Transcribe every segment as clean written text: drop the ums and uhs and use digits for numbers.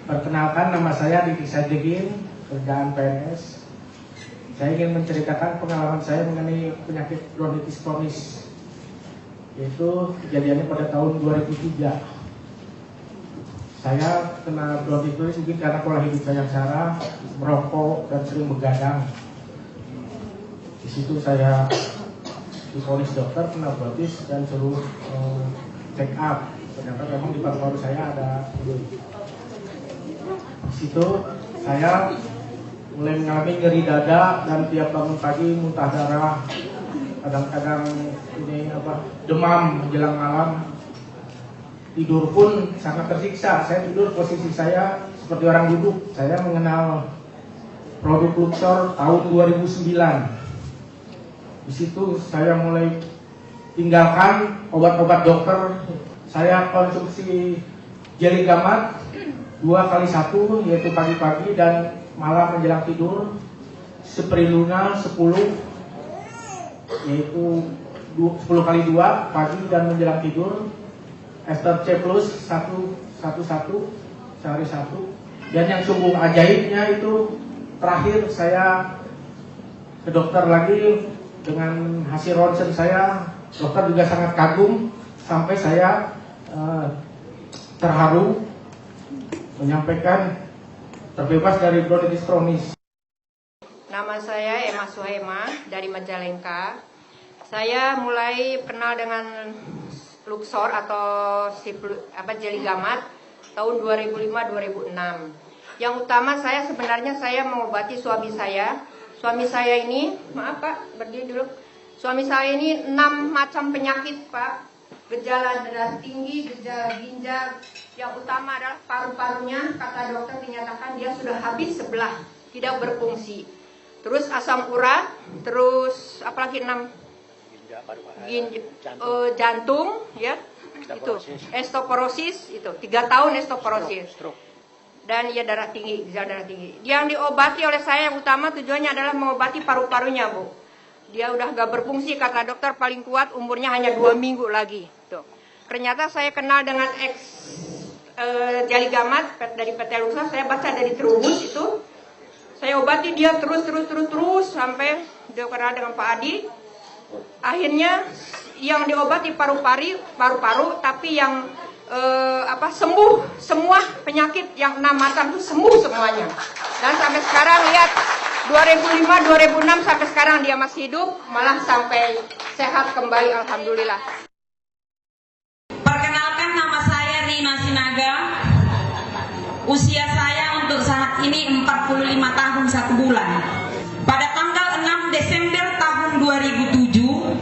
Perkenalkan, nama saya Diki Sajegin, kerjaan PNS. Saya ingin menceritakan pengalaman saya mengenai penyakit bronkitis kronis, yaitu kejadiannya pada tahun 2003. Saya kena bronkitis kronis mungkin karena pola hidup saya yang salah, merokok dan sering begadang. Di situ saya divonis dokter kena bronkitis dan suruh check up. Ternyata memang di paru-paru saya ada flu. Di situ saya mulai mengalami nyeri dada dan tiap bangun pagi muntah darah, kadang-kadang demam menjelang malam. Tidur pun sangat tersiksa. Saya tidur posisi saya seperti orang duduk. Saya mengenal produk Luxor tahun 2009. Di situ saya mulai tinggalkan obat-obat dokter. Saya konsumsi jeli gamat 2x1, yaitu pagi-pagi dan malam menjelang tidur. Spirulina 10, yaitu 10x2 pagi dan menjelang tidur. Ester C plus 111 sehari 1. Dan yang sungguh ajaibnya itu terakhir saya ke dokter lagi dengan hasil ronsen saya. Dokter juga sangat kagum sampai saya terharu menyampaikan terbebas dari bronkitis kronis. Nama saya Emma Suhaima dari Majalengka. Saya mulai kenal dengan Luxor atau jeli gamat tahun 2005-2006. Yang utama saya sebenarnya saya mengobati suami saya. Suami saya ini, maaf Pak, berdiri dulu. Suami saya ini 6 macam penyakit Pak. Gejala darah tinggi, gejala ginjal. Yang utama adalah paru-parunya, kata dokter dinyatakan dia sudah habis sebelah, tidak berfungsi. Terus asam urat, terus apalagi 6 jantung, ya, itu osteoporosis, itu 3 tahun osteoporosis. Dan ya darah tinggi, gejala darah tinggi. Yang diobati oleh saya yang utama tujuannya adalah mengobati paru-parunya, Bu. Dia udah gak berfungsi, kata dokter paling kuat umurnya hanya 2 minggu lagi. Tuh. Ternyata saya kenal dengan jeli gamat dari PT Luxor, saya baca dari Trubus itu. Saya obati dia terus sampai dia kenal dengan Pak Adi. Akhirnya yang diobati paru-paru, tapi yang sembuh semua penyakit yang 6 macam itu sembuh semuanya. Dan sampai sekarang lihat 2005-2006 sampai sekarang dia masih hidup, malah sampai sehat kembali, alhamdulillah. Perkenalkan, nama saya Rina Sinaga. Usia saya untuk saat ini 45 tahun 1 bulan. Pada tanggal 6 Desember tahun 2007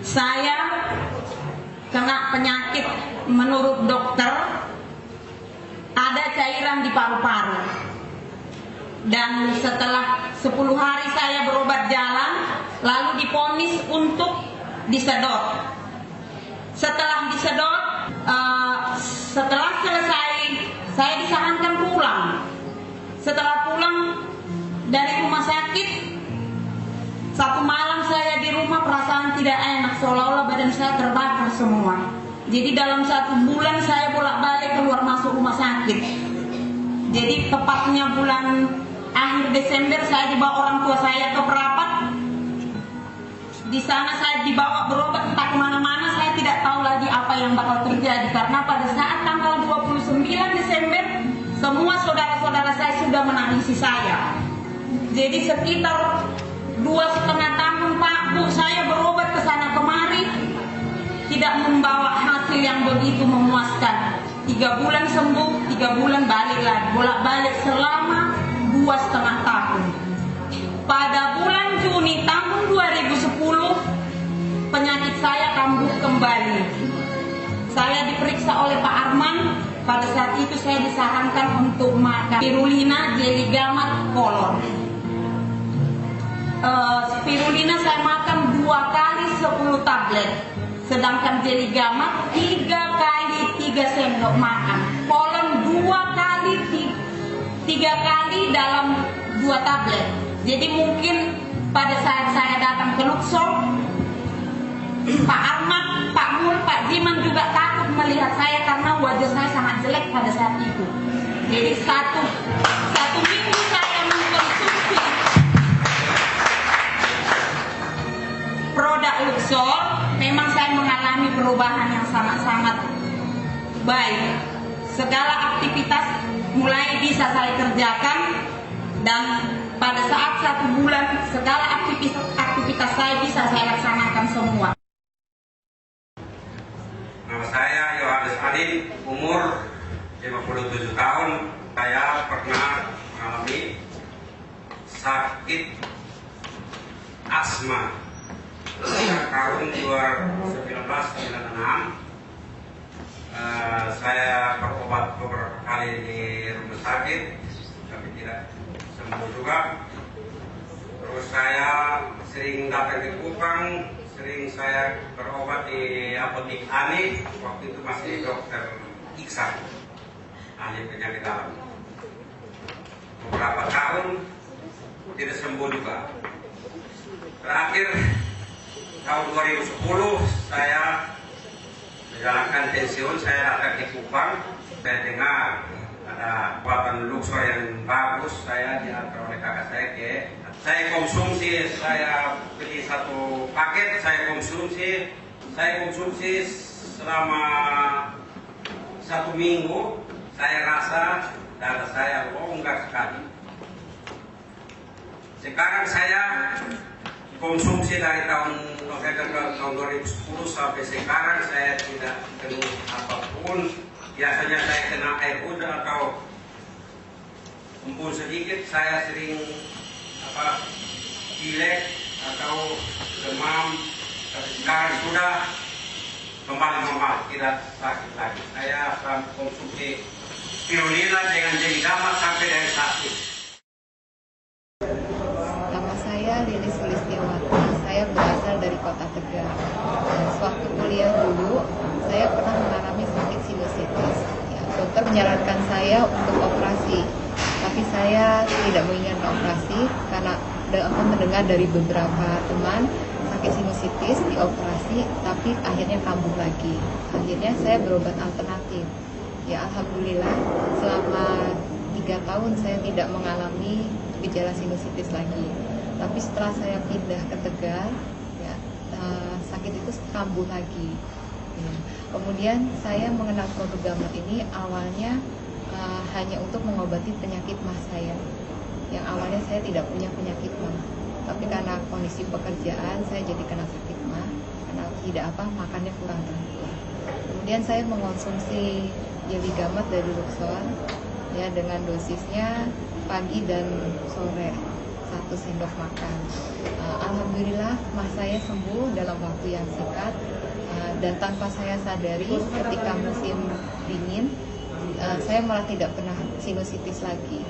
saya kena penyakit, menurut dokter ada cairan di paru-paru. Dan setelah 10 hari saya berobat jalan, lalu divonis untuk disedot. Setelah disedot, setelah selesai, saya disarankan pulang. Setelah pulang dari rumah sakit, 1 malam saya di rumah perasaan tidak enak, seolah-olah badan saya terbakar semua. Jadi dalam 1 bulan saya bolak-balik keluar masuk rumah sakit. Jadi tepatnya bulan akhir Desember saya dibawa orang tua saya ke Perapat. Di sana saya dibawa berobat entah kemana-mana, saya tidak tahu lagi apa yang bakal terjadi. Karena pada saat tanggal 29 Desember, semua saudara-saudara saya sudah menangisi saya. Jadi sekitar 2,5 tahun Pak, Bu, saya berobat ke sana kemari, tidak membawa hasil yang begitu memuaskan. 3 bulan sembuh, 3 bulan balik lagi, bolak-balik selama 2,5 tahun. Pada bulan Juni tahun 2010, penyakit saya kambuh kembali. Saya diperiksa oleh Pak Arman. Pada saat itu saya disarankan untuk makan spirulina, jeli gamat, kolon. Spirulina saya makan 2 kali 10 tablet, sedangkan jeli gamat 3 kali 3 sendok makan. Kolon 2 kali 3 kali dalam 2 tablet. Jadi mungkin pada saat saya datang ke Luxor, Pak Arman, Pak Mul, Pak Jiman juga takut melihat saya karena wajah saya sangat jelek pada saat itu. Jadi satu minggu saya mengkonsumsi produk Luxor, memang saya mengalami perubahan yang sangat-sangat baik. Segala aktivitas mulai bisa saya kerjakan, dan pada saat 1 bulan segala aktivitas saya bisa saya laksanakan semua. Nama saya Yohanes Adin, umur 57 tahun. Saya pernah mengalami sakit asma sejak tahun 1996. Saya berobat beberapa kali di rumah sakit, tapi tidak sembuh juga. Terus saya sering datang ke Kupang, sering saya berobat di apotek Ani, waktu itu masih dokter Iksan, ahli penyakit dalam. Beberapa tahun tidak sembuh juga. Terakhir tahun 2010 saya menjalankan pensiun, saya datang ke Kupang, saya dengar ada buatan Luxor yang bagus, saya diantar oleh kakak saya konsumsi, saya beli 1 paket, saya konsumsi selama 1 minggu, saya rasa dada saya longgar sekali. Sekarang saya konsumsi dari tahun November tahun 2010 sampai sekarang saya tidak kena apapun. Biasanya saya kena air hujan atau embun sedikit, saya sering pilek atau demam. Tapi sekarang sudah kembali normal, tidak sakit lagi. Saya konsumsi spirulina dengan jeligamat sampai dari sakit. Nama saya Lilis Sulistiawati, saya berasal dari Kota Tegal. Sewaktu kuliah dulu, saya pernah mengalami sakit sinusitis. Ya, dokter menyarankan saya untuk operasi, tapi saya tidak menginginkan operasi karena aku mendengar dari beberapa teman sakit sinusitis dioperasi, tapi akhirnya kambuh lagi. Akhirnya saya berobat alternatif. Ya, alhamdulillah selama 3 tahun saya tidak mengalami gejala sinusitis lagi. Tapi setelah saya pindah ke Tegal, ya, sakit itu kambuh lagi. Ya. Kemudian saya mengenal produk Gamat ini awalnya hanya untuk mengobati penyakit mah saya. Yang awalnya saya tidak punya penyakit mah, tapi karena kondisi pekerjaan saya jadi kena sakit mah, karena tidak makannya kurang teratur. Kemudian saya mengonsumsi jeli Gamat dari Luxor, ya, dengan dosisnya pagi dan sore 1 sendok makan. Alhamdulillah mah saya sembuh dalam waktu yang singkat, dan tanpa saya sadari ketika musim dingin saya malah tidak pernah sinusitis lagi.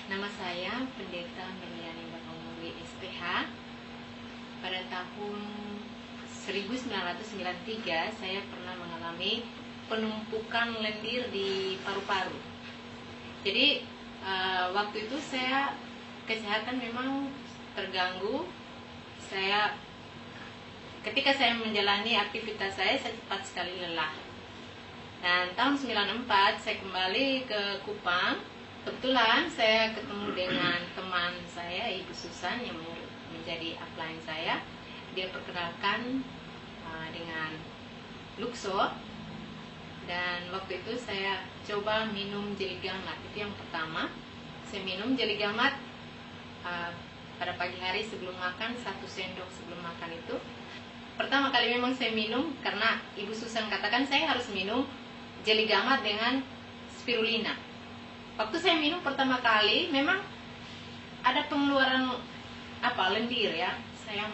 Nama saya Pendeta Meliani Bakamuri SPH. Pada tahun 1993 saya pernah mengalami penumpukan lendir di paru-paru. Jadi waktu itu saya kesehatan memang terganggu. Ketika saya menjalani aktivitas saya cepat sekali lelah. Dan tahun 94 saya kembali ke Kupang. Kebetulan saya ketemu dengan teman saya, Ibu Susan, yang menjadi upline saya. Dia perkenalkan dengan Luxor. Dan waktu itu saya coba minum jeli Gamat. Itu yang pertama. Saya minum jeli Gamat pada pagi hari sebelum makan, 1 sendok sebelum makan itu. Pertama kali memang saya minum karena Ibu Susan katakan saya harus minum jeli Gamat dengan spirulina. Waktu saya minum pertama kali memang ada pengeluaran lendir ya. Saya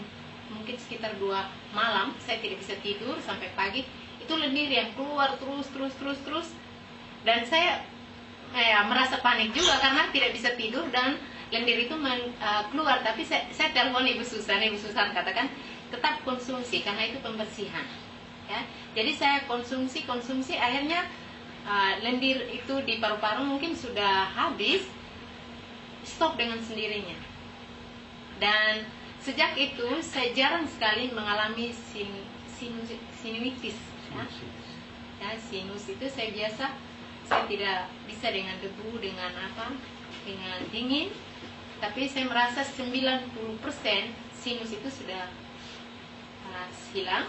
mungkin sekitar 2 malam saya tidak bisa tidur sampai pagi. Itu lendir yang keluar terus. Dan saya merasa panik juga karena tidak bisa tidur dan lendir itu keluar. Tapi saya telepon Ibu Susan katakan tetap konsumsi karena itu pembersihan. Ya. Jadi saya konsumsi akhirnya lendir itu di paru-paru mungkin sudah habis, stop dengan sendirinya. Dan sejak itu saya jarang sekali mengalami sinusitis. Ya, sinus itu saya tidak bisa dengan debu, dengan dingin. Tapi saya merasa 90% sinus itu sudah hilang.